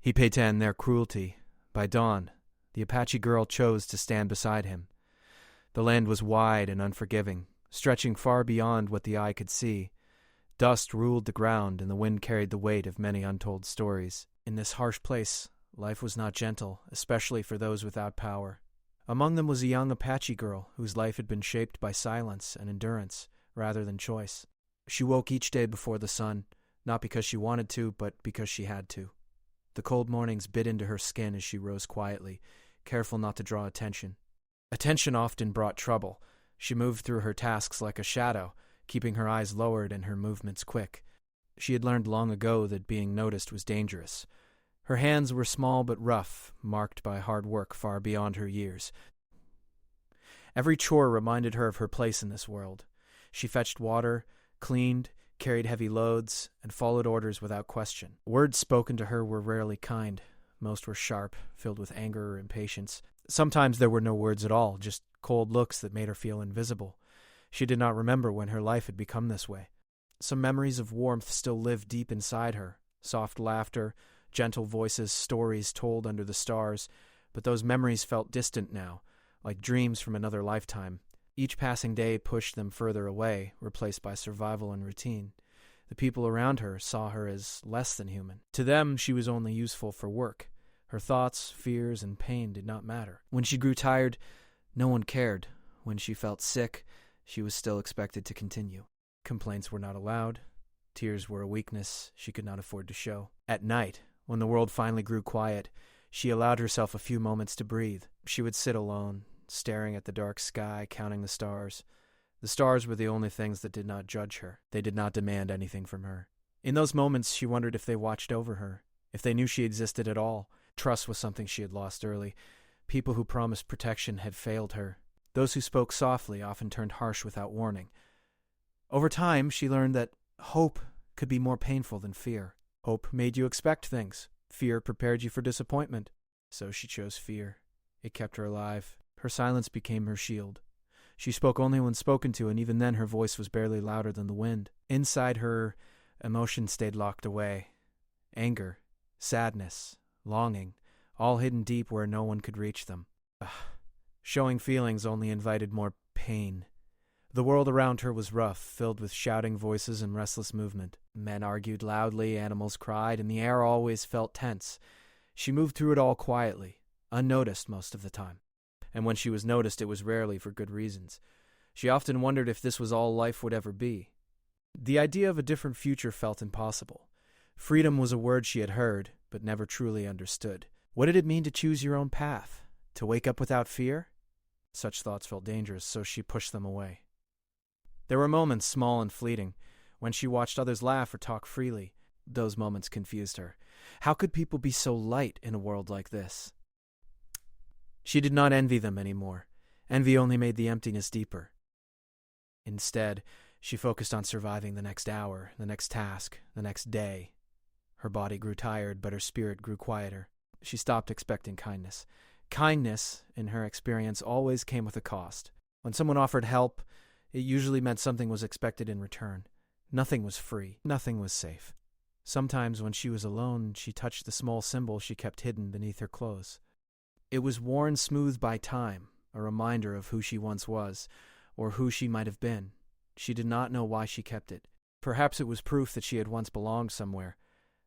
He paid to end their cruelty. By dawn, the Apache girl chose to stand beside him. The land was wide and unforgiving, stretching far beyond what the eye could see. Dust ruled the ground, and the wind carried the weight of many untold stories. In this harsh place, life was not gentle, especially for those without power. Among them was a young Apache girl whose life had been shaped by silence and endurance rather than choice. She woke each day before the sun, not because she wanted to, but because she had to. The cold mornings bit into her skin as she rose quietly, careful not to draw attention. Attention often brought trouble. She moved through her tasks like a shadow, keeping her eyes lowered and her movements quick. She had learned long ago that being noticed was dangerous. Her hands were small but rough, marked by hard work far beyond her years. Every chore reminded her of her place in this world. She fetched water, cleaned, carried heavy loads, and followed orders without question. Words spoken to her were rarely kind. Most were sharp, filled with anger or impatience. Sometimes there were no words at all, just cold looks that made her feel invisible. She did not remember when her life had become this way. Some memories of warmth still lived deep inside her. Soft laughter, gentle voices, stories told under the stars. But those memories felt distant now, like dreams from another lifetime. Each passing day pushed them further away, replaced by survival and routine. The people around her saw her as less than human. To them, she was only useful for work. Her thoughts, fears, and pain did not matter. When she grew tired, no one cared. When she felt sick, she was still expected to continue. Complaints were not allowed. Tears were a weakness she could not afford to show. At night, when the world finally grew quiet, she allowed herself a few moments to breathe. She would sit alone, staring at the dark sky, counting the stars. The stars were the only things that did not judge her. They did not demand anything from her. In those moments, she wondered if they watched over her, if they knew she existed at all. Trust was something she had lost early. People who promised protection had failed her. Those who spoke softly often turned harsh without warning. Over time, she learned that hope could be more painful than fear. Hope made you expect things. Fear prepared you for disappointment. So she chose fear. It kept her alive. Her silence became her shield. She spoke only when spoken to, and even then her voice was barely louder than the wind. Inside her, emotion stayed locked away. Anger, sadness, longing, all hidden deep where no one could reach them. Showing feelings only invited more pain. The world around her was rough, filled with shouting voices and restless movement. Men argued loudly, animals cried, and the air always felt tense. She moved through it all quietly, unnoticed most of the time. And when she was noticed, it was rarely for good reasons. She often wondered if this was all life would ever be. The idea of a different future felt impossible. Freedom was a word she had heard, but never truly understood. What did it mean to choose your own path? To wake up without fear? Such thoughts felt dangerous, so she pushed them away. There were moments, small and fleeting, when she watched others laugh or talk freely. Those moments confused her. How could people be so light in a world like this? She did not envy them anymore. Envy only made the emptiness deeper. Instead, she focused on surviving the next hour, the next task, the next day. Her body grew tired, but her spirit grew quieter. She stopped expecting kindness. Kindness, in her experience, always came with a cost. When someone offered help, it usually meant something was expected in return. Nothing was free. Nothing was safe. Sometimes when she was alone, she touched the small symbol she kept hidden beneath her clothes. It was worn smooth by time, a reminder of who she once was, or who she might have been. She did not know why she kept it. Perhaps it was proof that she had once belonged somewhere.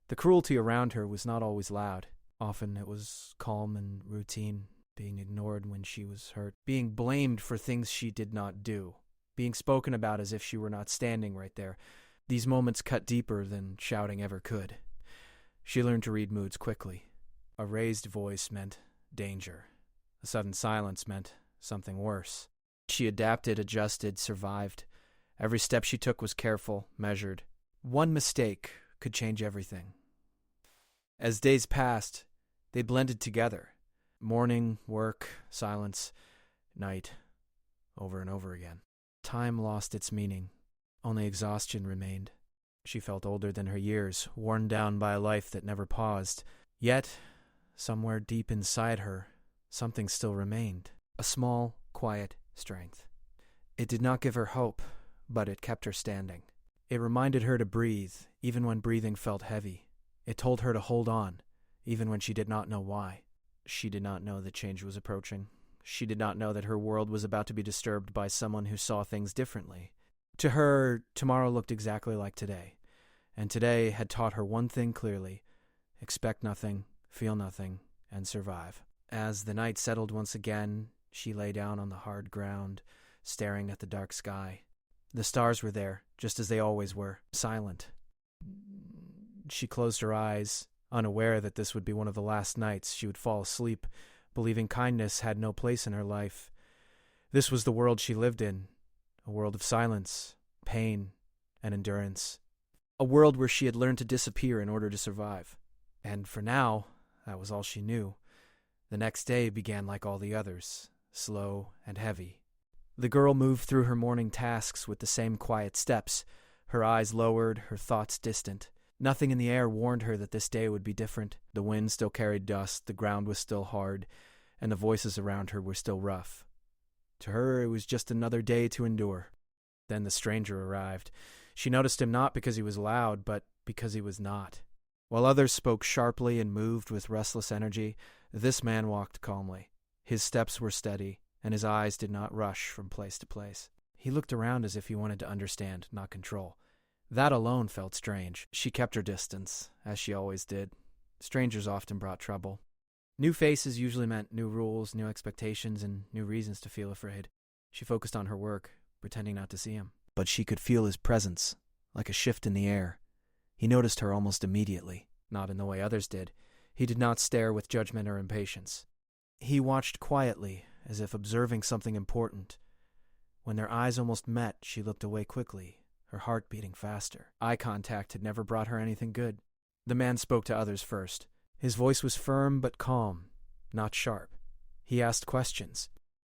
The cruelty around her was not always loud. Often it was calm and routine, being ignored when she was hurt, being blamed for things she did not do, being spoken about as if she were not standing right there. These moments cut deeper than shouting ever could. She learned to read moods quickly. A raised voice meant danger. A sudden silence meant something worse. She adapted, adjusted, survived. Every step she took was careful, measured. One mistake could change everything. As days passed, they blended together. Morning, work, silence, night, over and over again. Time lost its meaning. Only exhaustion remained. She felt older than her years, worn down by a life that never paused. Yet, somewhere deep inside her, something still remained. A small, quiet strength. It did not give her hope, but it kept her standing. It reminded her to breathe, even when breathing felt heavy. It told her to hold on, even when she did not know why. She did not know that change was approaching. She did not know that her world was about to be disturbed by someone who saw things differently. To her, tomorrow looked exactly like today, and today had taught her one thing clearly: expect nothing, feel nothing, and survive. As the night settled once again, she lay down on the hard ground, staring at the dark sky. The stars were there, just as they always were, silent. She closed her eyes, unaware that this would be one of the last nights she would fall asleep, believing kindness had no place in her life. This was the world she lived in, a world of silence, pain, and endurance. A world where she had learned to disappear in order to survive. And for now, that was all she knew. The next day began like all the others, slow and heavy. The girl moved through her morning tasks with the same quiet steps, her eyes lowered, her thoughts distant. Nothing in the air warned her that this day would be different. The wind still carried dust, the ground was still hard, and the voices around her were still rough. To her, it was just another day to endure. Then the stranger arrived. She noticed him not because he was loud, but because he was not. While others spoke sharply and moved with restless energy, this man walked calmly. His steps were steady, and his eyes did not rush from place to place. He looked around as if he wanted to understand, not control. That alone felt strange. She kept her distance, as she always did. Strangers often brought trouble. New faces usually meant new rules, new expectations, and new reasons to feel afraid. She focused on her work, pretending not to see him. But she could feel his presence, like a shift in the air. He noticed her almost immediately, not in the way others did. He did not stare with judgment or impatience. He watched quietly, as if observing something important. When their eyes almost met, she looked away quickly, her heart beating faster. Eye contact had never brought her anything good. The man spoke to others first. His voice was firm but calm, not sharp. He asked questions.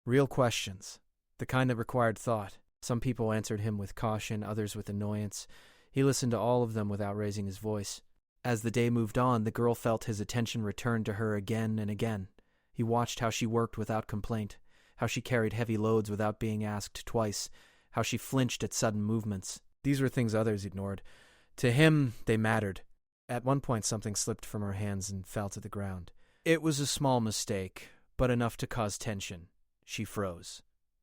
Real questions. The kind that required thought. Some people answered him with caution, others with annoyance. He listened to all of them without raising his voice. As the day moved on, the girl felt his attention return to her again and again. He watched how she worked without complaint, how she carried heavy loads without being asked twice, how she flinched at sudden movements. These were things others ignored. To him, they mattered. At one point, something slipped from her hands and fell to the ground. It was a small mistake, but enough to cause tension. She froze,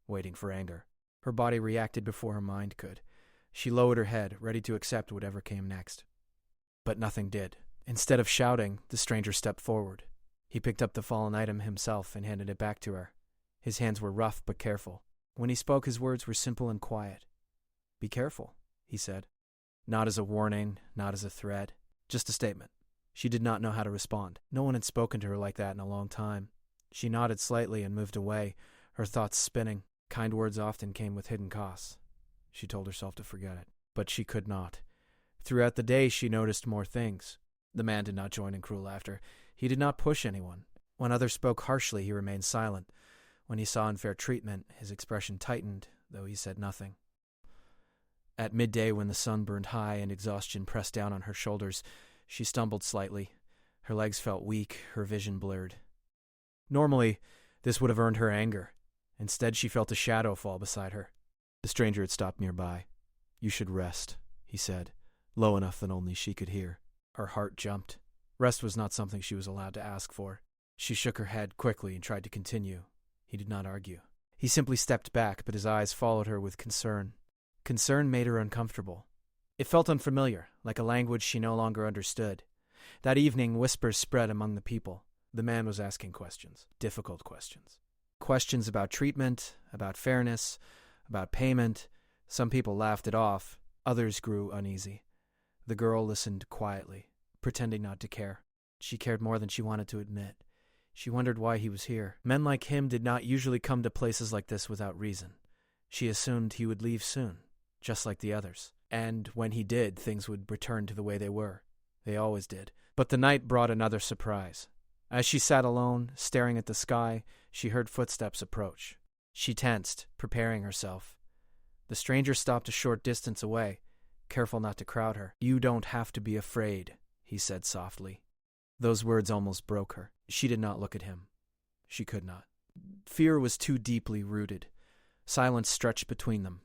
waiting for anger. Her body reacted before her mind could. She lowered her head, ready to accept whatever came next. But nothing did. Instead of shouting, the stranger stepped forward. He picked up the fallen item himself and handed it back to her. His hands were rough but careful. When he spoke, his words were simple and quiet. "Be careful," he said. Not as a warning, not as a threat, just a statement. She did not know how to respond. No one had spoken to her like that in a long time. She nodded slightly and moved away, her thoughts spinning. Kind words often came with hidden costs. She told herself to forget it, but she could not. Throughout the day, she noticed more things. The man did not join in cruel laughter. He did not push anyone. When others spoke harshly, he remained silent. When he saw unfair treatment, his expression tightened, though he said nothing. At midday, when the sun burned high and exhaustion pressed down on her shoulders, she stumbled slightly. Her legs felt weak, her vision blurred. Normally, this would have earned her anger. Instead, she felt a shadow fall beside her. The stranger had stopped nearby. "You should rest," he said, low enough that only she could hear. Her heart jumped. Rest was not something she was allowed to ask for. She shook her head quickly and tried to continue. He did not argue. He simply stepped back, but his eyes followed her with concern. Concern made her uncomfortable. It felt unfamiliar, like a language she no longer understood. That evening, whispers spread among the people. The man was asking questions, difficult questions. Questions about treatment, about fairness, about payment. Some people laughed it off. Others grew uneasy. The girl listened quietly, pretending not to care. She cared more than she wanted to admit. She wondered why he was here. Men like him did not usually come to places like this without reason. She assumed he would leave soon, just like the others. And when he did, things would return to the way they were. They always did. But the night brought another surprise. As she sat alone, staring at the sky, she heard footsteps approach. She tensed, preparing herself. The stranger stopped a short distance away, careful not to crowd her. "You don't have to be afraid," he said softly. Those words almost broke her. She did not look at him. She could not. Fear was too deeply rooted. Silence stretched between them.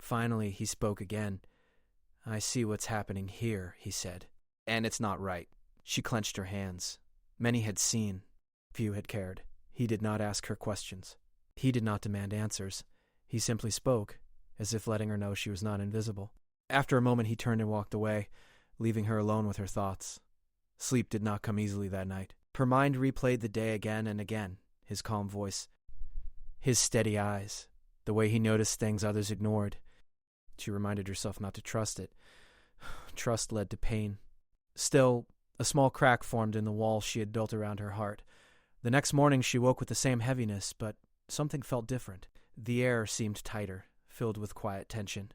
Finally, he spoke again. "I see what's happening here," he said. "And it's not right." She clenched her hands. Many had seen. Few had cared. He did not ask her questions. He did not demand answers. He simply spoke, as if letting her know she was not invisible. After a moment he turned and walked away, leaving her alone with her thoughts. Sleep did not come easily that night. Her mind replayed the day again and again, his calm voice, his steady eyes, the way he noticed things others ignored. She reminded herself not to trust it. Trust led to pain. Still, a small crack formed in the wall she had built around her heart. The next morning she woke with the same heaviness, but something felt different. The air seemed tighter, filled with quiet tension.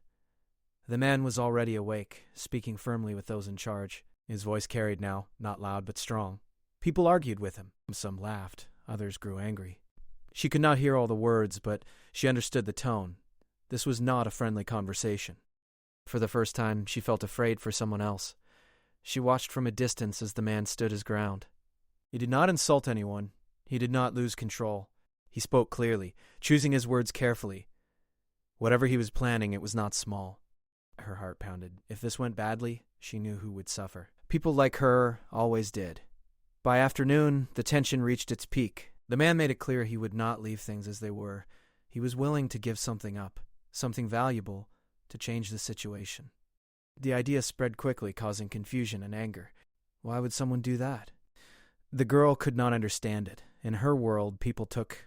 The man was already awake, speaking firmly with those in charge. His voice carried now, not loud but strong. People argued with him. Some laughed, others grew angry. She could not hear all the words, but she understood the tone. This was not a friendly conversation. For the first time, she felt afraid for someone else. She watched from a distance as the man stood his ground. He did not insult anyone. He did not lose control. He spoke clearly, choosing his words carefully. Whatever he was planning, it was not small. Her heart pounded. If this went badly, she knew who would suffer. People like her always did. By afternoon, the tension reached its peak. The man made it clear he would not leave things as they were. He was willing to give something up, something valuable, to change the situation. The idea spread quickly, causing confusion and anger. Why would someone do that? The girl could not understand it. In her world, people took.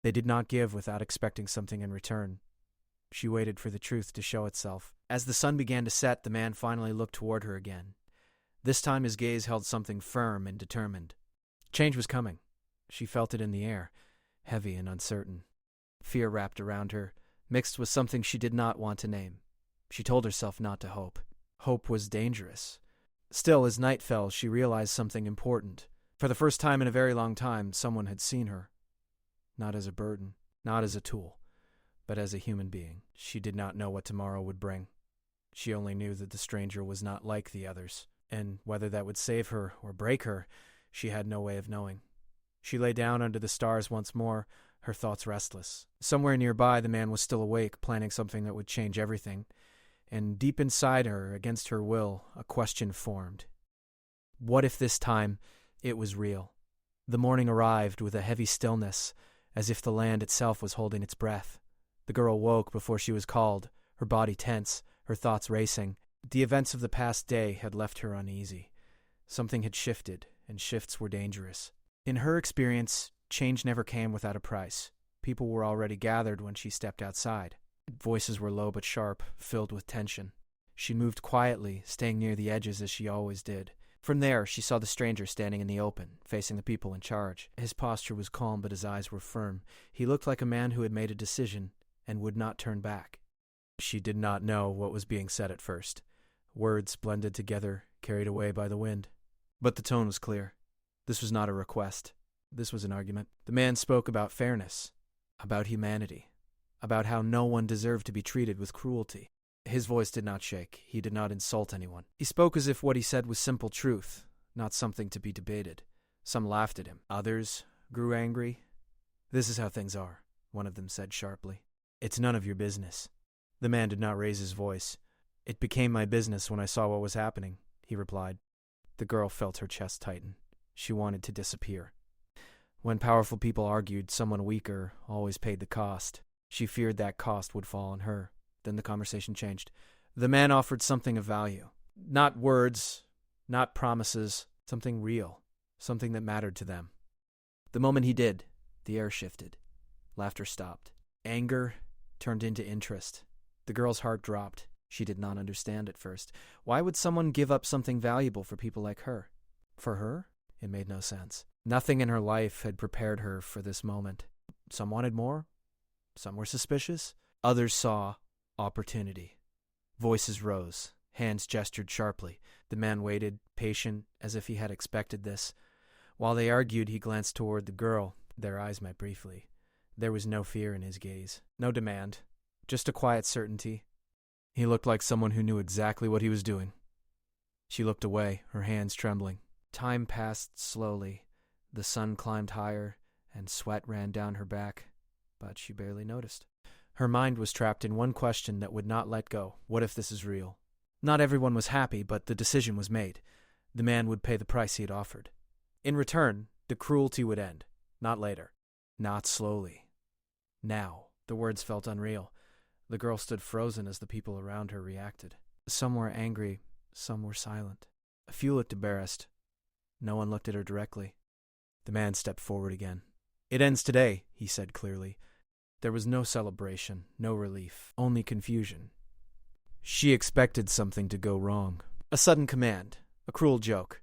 They did not give without expecting something in return. She waited for the truth to show itself. As the sun began to set, the man finally looked toward her again. This time his gaze held something firm and determined. Change was coming. She felt it in the air, heavy and uncertain. Fear wrapped around her, mixed with something she did not want to name. She told herself not to hope. Hope was dangerous. Still, as night fell, she realized something important. For the first time in a very long time, someone had seen her. Not as a burden, not as a tool, but as a human being. She did not know what tomorrow would bring. She only knew that the stranger was not like the others, and whether that would save her or break her, she had no way of knowing. She lay down under the stars once more, her thoughts restless. Somewhere nearby, the man was still awake, planning something that would change everything. And deep inside her, against her will, a question formed. What if this time it was real? The morning arrived with a heavy stillness, as if the land itself was holding its breath. The girl woke before she was called, her body tense, her thoughts racing. The events of the past day had left her uneasy. Something had shifted, and shifts were dangerous. In her experience, change never came without a price. People were already gathered when she stepped outside. Voices were low but sharp, filled with tension. She moved quietly, staying near the edges as she always did. From there, she saw the stranger standing in the open, facing the people in charge. His posture was calm, but his eyes were firm. He looked like a man who had made a decision and would not turn back. She did not know what was being said at first. Words blended together, carried away by the wind. But the tone was clear. This was not a request. This was an argument. The man spoke about fairness, about humanity, about how no one deserved to be treated with cruelty. His voice did not shake. He did not insult anyone. He spoke as if what he said was simple truth, not something to be debated. Some laughed at him. Others grew angry. "This is how things are," one of them said sharply. "It's none of your business." The man did not raise his voice. "It became my business when I saw what was happening," he replied. The girl felt her chest tighten. She wanted to disappear. When powerful people argued, someone weaker always paid the cost. She feared that cost would fall on her. Then the conversation changed. The man offered something of value. Not words, not promises, something real, something that mattered to them. The moment he did, the air shifted. Laughter stopped. Anger turned into interest. The girl's heart dropped. She did not understand at first. Why would someone give up something valuable for people like her? For her? It made no sense. Nothing in her life had prepared her for this moment. Some wanted more. Some were suspicious. Others saw opportunity. Voices rose. Hands gestured sharply. The man waited, patient, as if he had expected this. While they argued, he glanced toward the girl. Their eyes met briefly. There was no fear in his gaze. No demand. Just a quiet certainty. He looked like someone who knew exactly what he was doing. She looked away, her hands trembling. Time passed slowly. The sun climbed higher, and sweat ran down her back, but she barely noticed. Her mind was trapped in one question that would not let go. What if this is real? Not everyone was happy, but the decision was made. The man would pay the price he had offered. In return, the cruelty would end. Not later. Not slowly. Now. The words felt unreal. The girl stood frozen as the people around her reacted. Some were angry, some were silent. A few looked embarrassed. No one looked at her directly. The man stepped forward again. "It ends today," he said clearly. There was no celebration, no relief, only confusion. She expected something to go wrong. A sudden command, a cruel joke,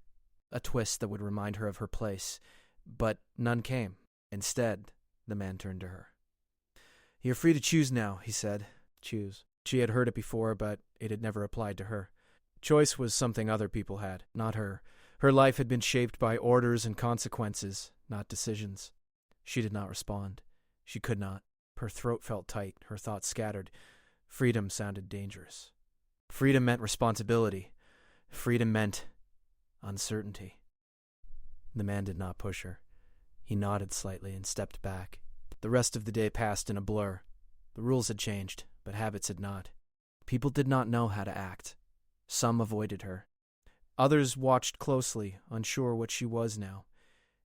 a twist that would remind her of her place. But none came. Instead, the man turned to her. "You're free to choose now," he said. Choose. She had heard it before, but it had never applied to her. Choice was something other people had, not her. Her life had been shaped by orders and consequences, not decisions. She did not respond. She could not. Her throat felt tight, her thoughts scattered. Freedom sounded dangerous. Freedom meant responsibility. Freedom meant uncertainty. The man did not push her. He nodded slightly and stepped back. The rest of the day passed in a blur. The rules had changed, but habits had not. People did not know how to act. Some avoided her. Others watched closely, unsure what she was now.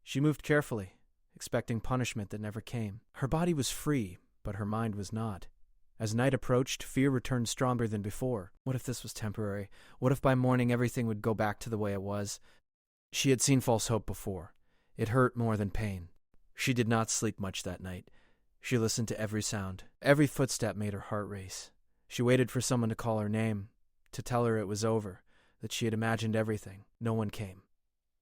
She moved carefully, expecting punishment that never came. Her body was free, but her mind was not. As night approached, fear returned stronger than before. What if this was temporary? What if by morning everything would go back to the way it was? She had seen false hope before. It hurt more than pain. She did not sleep much that night. She listened to every sound. Every footstep made her heart race. She waited for someone to call her name, to tell her it was over, that she had imagined everything. No one came.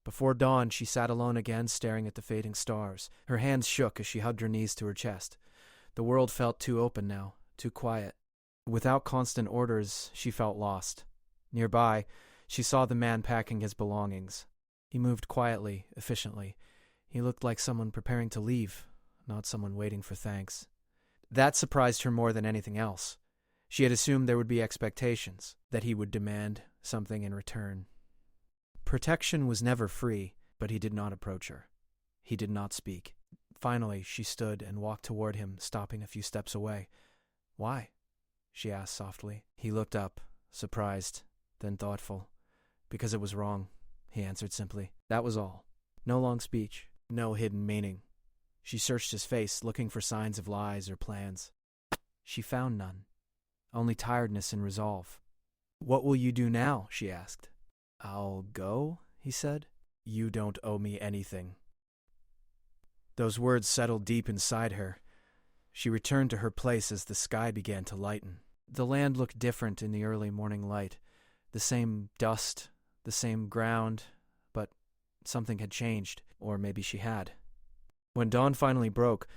Before dawn, she sat alone again, staring at the fading stars. Her hands shook as she hugged her knees to her chest. The world felt too open now, too quiet. Without constant orders, she felt lost. Nearby, she saw the man packing his belongings. He moved quietly, efficiently. He looked like someone preparing to leave, not someone waiting for thanks. That surprised her more than anything else. She had assumed there would be expectations, that he would demand something in return. Protection was never free, but he did not approach her. He did not speak. Finally, she stood and walked toward him, stopping a few steps away. "Why?" she asked softly. He looked up, surprised, then thoughtful. "Because it was wrong," he answered simply. That was all. No long speech. No hidden meaning. She searched his face, looking for signs of lies or plans. She found none. Only tiredness and resolve. "What will you do now?" she asked. "I'll go," he said. "You don't owe me anything." Those words settled deep inside her. She returned to her place as the sky began to lighten. The land looked different in the early morning light. The same dust, the same ground, but something had changed, or maybe she had. When dawn finally broke,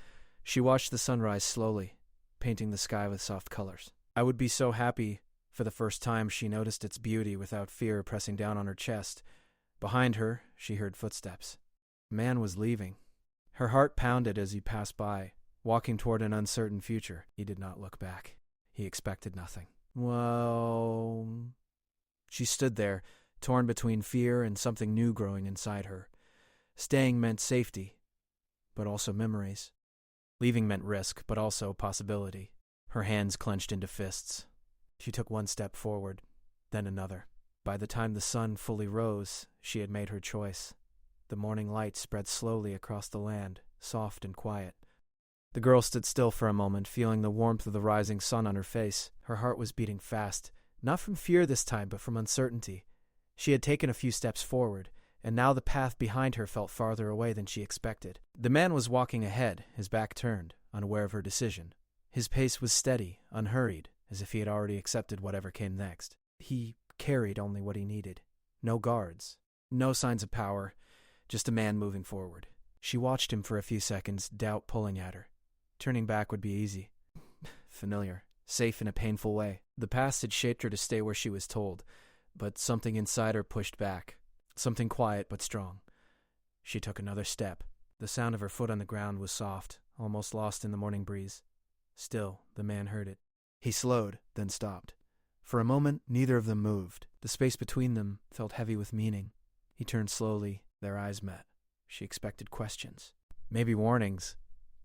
she watched the sunrise slowly, painting the sky with soft colors. I would be so happy. For the first time, she noticed its beauty without fear pressing down on her chest. Behind her, she heard footsteps. A man was leaving. Her heart pounded as he passed by, walking toward an uncertain future. He did not look back. He expected nothing. Well... She stood there, torn between fear and something new growing inside her. Staying meant safety, but also memories. Leaving meant risk, but also possibility. Her hands clenched into fists. She took one step forward, then another. By the time the sun fully rose, she had made her choice. The morning light spread slowly across the land, soft and quiet. The girl stood still for a moment, feeling the warmth of the rising sun on her face. Her heart was beating fast, not from fear this time, but from uncertainty. She had taken a few steps forward, and now the path behind her felt farther away than she expected. The man was walking ahead, his back turned, unaware of her decision. His pace was steady, unhurried, as if he had already accepted whatever came next. He carried only what he needed. No guards, no signs of power, just a man moving forward. She watched him for a few seconds, doubt pulling at her. Turning back would be easy. Familiar, safe in a painful way. The past had shaped her to stay where she was told, but something inside her pushed back. Something quiet but strong. She took another step. The sound of her foot on the ground was soft, almost lost in the morning breeze. Still, the man heard it. He slowed, then stopped. For a moment, neither of them moved. The space between them felt heavy with meaning. He turned slowly. Their eyes met. She expected questions. Maybe warnings.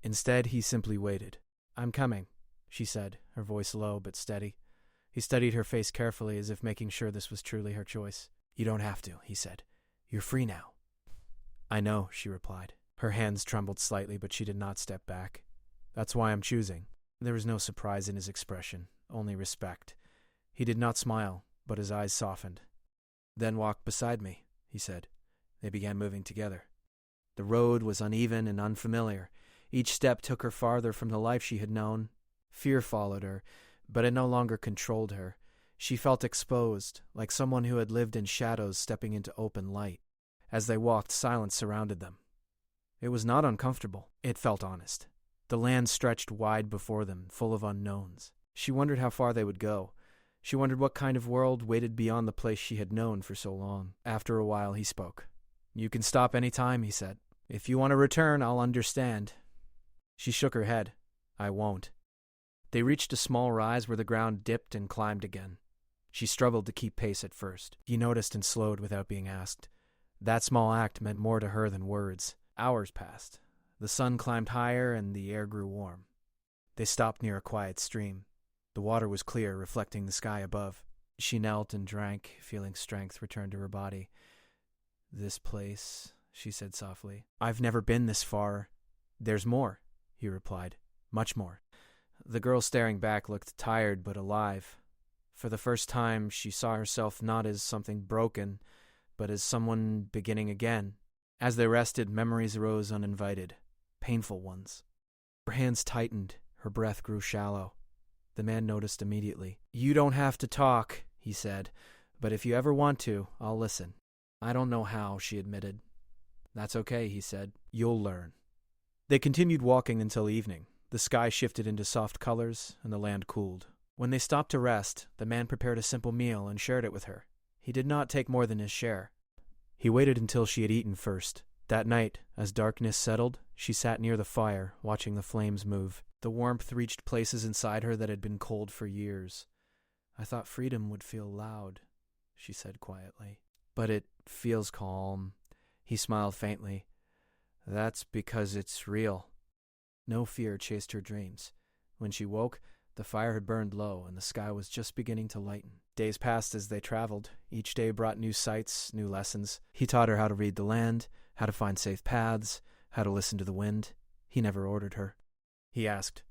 Instead, he simply waited. "I'm coming," she said, her voice low but steady. He studied her face carefully, as if making sure this was truly her choice. "You don't have to," he said. "You're free now." I know, she replied. Her hands trembled slightly, but she did not step back. That's why I'm choosing. There was no surprise in his expression, only respect. He did not smile, but his eyes softened. Then walk beside me, he said. They began moving together. The road was uneven and unfamiliar. Each step took her farther from the life she had known. Fear followed her, but it no longer controlled her. She felt exposed, like someone who had lived in shadows stepping into open light. As they walked, silence surrounded them. It was not uncomfortable. It felt honest. The land stretched wide before them, full of unknowns. She wondered how far they would go. She wondered what kind of world waited beyond the place she had known for so long. After a while, he spoke. You can stop any time, he said. If you want to return, I'll understand. She shook her head. I won't. They reached a small rise where the ground dipped and climbed again. She struggled to keep pace at first. He noticed and slowed without being asked. That small act meant more to her than words. Hours passed. The sun climbed higher and the air grew warm. They stopped near a quiet stream. The water was clear, reflecting the sky above. She knelt and drank, feeling strength return to her body. This place, she said softly. I've never been this far. There's more, he replied. Much more. The girl staring back looked tired but alive. For the first time, she saw herself not as something broken, but as someone beginning again. As they rested, memories arose uninvited, painful ones. Her hands tightened, her breath grew shallow. The man noticed immediately. You don't have to talk, he said, but if you ever want to, I'll listen. I don't know how, she admitted. That's okay, he said. You'll learn. They continued walking until evening. The sky shifted into soft colors, and the land cooled. When they stopped to rest, the man prepared a simple meal and shared it with her. He did not take more than his share. He waited until she had eaten first. That night, as darkness settled, she sat near the fire, watching the flames move. The warmth reached places inside her that had been cold for years. I thought freedom would feel loud, she said quietly. But it feels calm. He smiled faintly. That's because it's real. No fear chased her dreams. When she woke, the fire had burned low, and the sky was just beginning to lighten. Days passed as they traveled. Each day brought new sights, new lessons. He taught her how to read the land, how to find safe paths, how to listen to the wind. He never ordered her. He asked.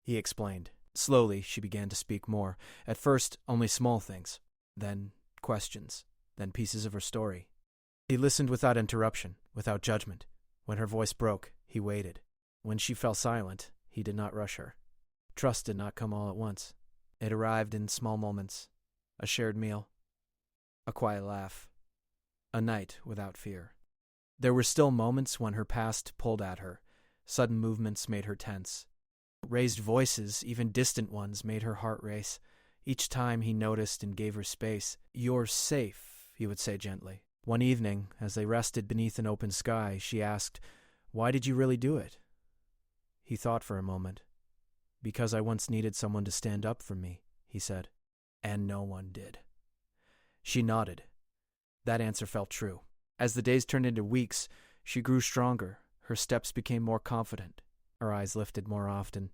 He explained. Slowly, she began to speak more. At first, only small things. Then questions. Then pieces of her story. He listened without interruption, without judgment. When her voice broke, he waited. When she fell silent, he did not rush her. Trust did not come all at once. It arrived in small moments. A shared meal. A quiet laugh. A night without fear. There were still moments when her past pulled at her. Sudden movements made her tense. Raised voices, even distant ones, made her heart race. Each time he noticed and gave her space. You're safe, he would say gently. One evening, as they rested beneath an open sky, she asked, Why did you really do it? He thought for a moment. Because I once needed someone to stand up for me, he said. And no one did. She nodded. That answer felt true. As the days turned into weeks, she grew stronger. Her steps became more confident. Her eyes lifted more often.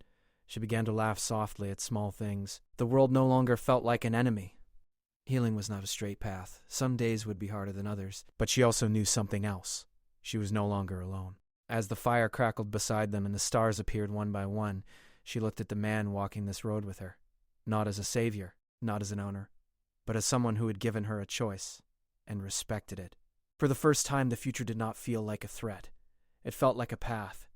She began to laugh softly at small things. The world no longer felt like an enemy. Healing was not a straight path. Some days would be harder than others. But she also knew something else. She was no longer alone. As the fire crackled beside them and the stars appeared one by one, she looked at the man walking this road with her. Not as a savior, not as an owner, but as someone who had given her a choice and respected it. For the first time, the future did not feel like a threat. It felt like a path.